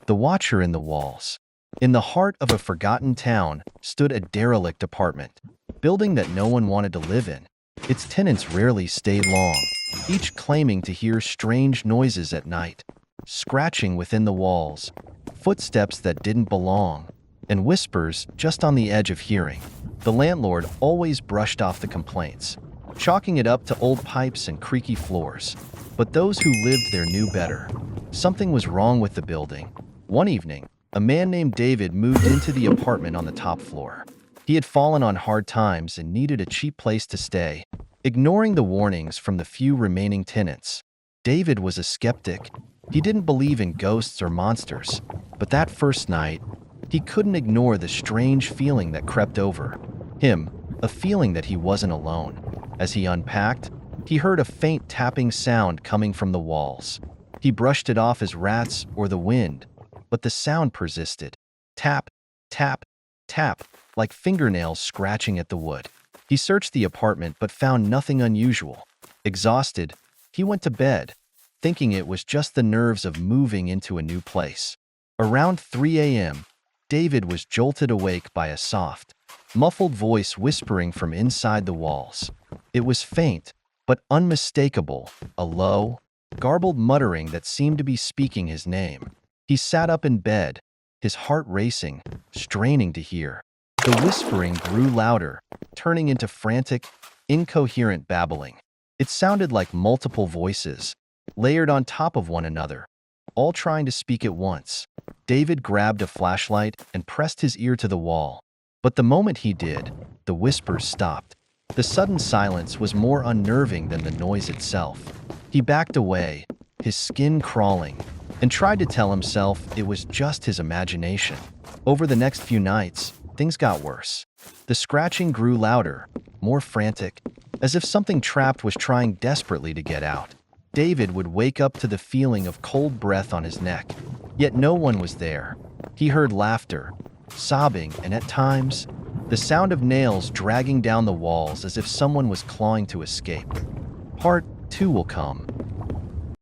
The Watcher in the Walls. In the heart of a forgotten town stood a derelict apartment, building that no one wanted to live in. Its tenants rarely stayed long, each claiming to hear strange noises at night, scratching within the walls, footsteps that didn't belong, and whispers just on the edge of hearing. The landlord always brushed off the complaints, chalking it up to old pipes and creaky floors. But those who lived there knew better. Something was wrong with the building. One evening, a man named David moved into the apartment on the top floor. He had fallen on hard times and needed a cheap place to stay. Ignoring the warnings from the few remaining tenants, David was a skeptic. He didn't believe in ghosts or monsters, but that first night, he couldn't ignore the strange feeling that crept over him, a feeling that he wasn't alone. As he unpacked, he heard a faint tapping sound coming from the walls. He brushed it off as rats or the wind, but the sound persisted. Tap, tap, tap, like fingernails scratching at the wood. He searched the apartment but found nothing unusual. Exhausted, he went to bed, thinking it was just the nerves of moving into a new place. Around 3 a.m., David was jolted awake by a soft, muffled voice whispering from inside the walls. It was faint, but unmistakable, a low, garbled muttering that seemed to be speaking his name. He sat up in bed, his heart racing, straining to hear. The whispering grew louder, turning into frantic, incoherent babbling. It sounded like multiple voices, layered on top of one another, all trying to speak at once. David grabbed a flashlight and pressed his ear to the wall. But the moment he did, the whispers stopped. The sudden silence was more unnerving than the noise itself. He backed away, his skin crawling, and tried to tell himself it was just his imagination. Over the next few nights, things got worse. The scratching grew louder, more frantic, as if something trapped was trying desperately to get out. David would wake up to the feeling of cold breath on his neck, yet no one was there. He heard laughter, sobbing, and at times, the sound of nails dragging down the walls as if someone was clawing to escape. Part 2 will come.